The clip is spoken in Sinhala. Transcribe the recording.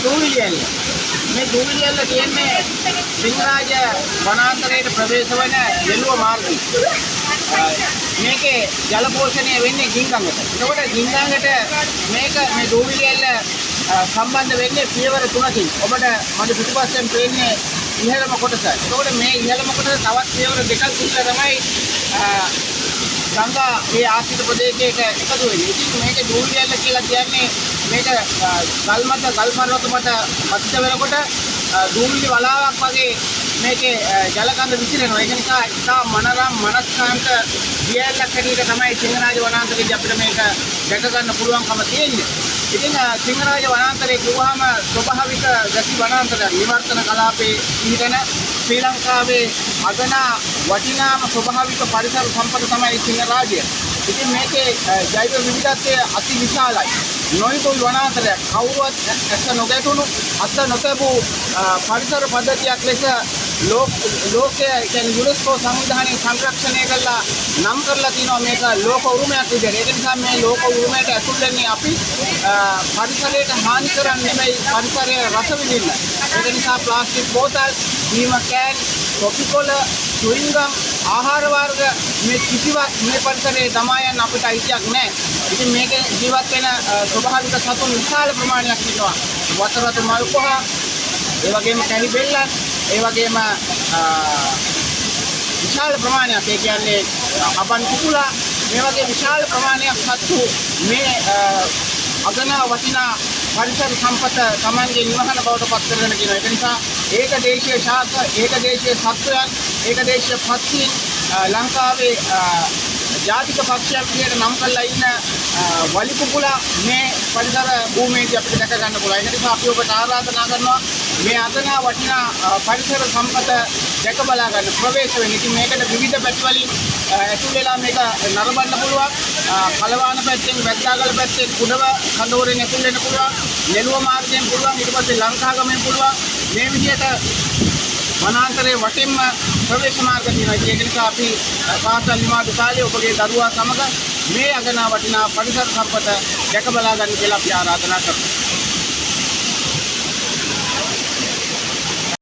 දූවිලියල්ල. මේ දූවිලියල්ල කියන්නේ සිංහරාජ වනාන්තරයේ ප්‍රවේශ වන යෙළුව මාර්ගය. මේකේ ජල පෝෂණය වෙන්නේ ගින්ගඟට. එතකොට ගින්ගඟට මේ දූවිලියල්ල සම්බන්ධ වෙන්නේ පියවර 3කින්. ඔබට මඩ පිටුපස්සෙන් පේන්නේ ඉහළම කොටස. එතකොට මේ ඉහළම කොටස තවත් පියවර දෙකක් තුනක් තමයි ගංගා මේ ආශ්‍රිත ප්‍රදේශයක එකතු වෙන්නේ. ඉතින් මේක දූවිලියල්ල කියලා කියන්නේ මේක ගල් මත ගල් පර්වත මත පතිත වෙනකොට දූවිලි වලාවක් වගේ මේකේ ජල කඳ විසිරෙනවා. ඒක නිසා ඉතා මනරම් මනස්කාන්ත දියැලක් හැටියට තමයි සිංහරාජ වනාන්තරයේදී අපිට මේක දැක ගන්න පුළුවන්කම තියෙන්නේ. ඉතින් සිංහරාජ වනාන්තරය කිව්වහම ස්වභාවික ගති වනාන්තරයක් නිවර්තන කලාපයේ පිහිටන ශ්‍රී ලංකාවේ අගනා වටිනාම ස්වභාවික පරිසර සම්පත තමයි සිංහරාජය. ඉතින් මේකේ ජෛව විවිධත්වය අති විශාලයි. නොයෙකුත් වනාන්තරයක් කවුරුවත් ඇස නොගැටුණු අත නොතැබූ පරිසර පද්ධතියක් ලෙස ලෝකයේ කියන්නේ යුනෙස්කෝ සංවිධානයේ සංරක්ෂණය කළා නම් කරලා තිනවා මේක ලෝක උරුමයක් විදිහට. ඒ නිසා මේ ලෝක උරුමයට ඇතුල් වෙන්නේ අපි පරිසරයට හානි කරන්නේ නෙමෙයි පරිසරය රස විඳින්න. ඒක නිසා ප්ලාස්ටික් බෝතල්, බීම කෑන්, කොපි කොළ, චුයින්ගම්, ආහාර වර්ග මේ කිසිවක් මේ පරිසරයේ දමා යන්න අපිට අයිතියක් නැහැ. ඉතින් මේකේ ජීවත් වෙන ස්වභාවික සතුන් විශාල ප්‍රමාණයක් ඉන්නවා. වතරතු මල් පොහ, ඒ වගේම කැහි බෙල්ලන්, ඒ වගේම විශාල ප්‍රමාණයක් ඒ කියන්නේ අපන් කුකුලා මේ වගේ විශාල ප්‍රමාණයක් සත්තු මේ අගනා වටිනා පරිසර සම්පත Tamange නිවහන බවට පත් කරගෙන කියනවා. ඒක නිසා ඒක දේශීය ශාක, ඒක දේශීය සත්වයන්, ඒක දේශීය පක්ෂීන් ලංකාවේ ජාතික පක්ෂයක් විදිහට නම් කරලා ඉන්න වලි කුකුලා මේ පරිසර භූමියේදී අපිට දැක ගන්න පුළුවන්. ඒ නිසා අපි ඔබට ආරාධනා කරනවා මේ අගනා වටිනා පරිසර සම්පත දැක බලා ගන්න ප්‍රවේශ වෙන්න. ඉතින් මේකට විවිධ පැති වලින් ඇතුල් වෙලා මේක නරඹන්න පුළුවන්. කලවාන පැත්තෙන්, වැද්දාගල පැත්තෙන්, කුඩව කඳවුරෙන් ඇතුල් වෙන්න පුළුවන්. නෙළුව මාර්ගයෙන් පුළුවන්. ඊට පස්සේ ලංකාගමෙන් පුළුවන්. මේ විදිහට වනාන්තරයේ වටින්ම ප්‍රවේශ මාර්ග තියෙනවා. ඒක නිසා අපි පාසල් නිමාඩු කාලේ ඔබගේ දරුවා සමග මේ අගනා වටිනා පරිසර සම්පත දැක බලා ගන්න කියලා අපි ආරාධනා කරනවා.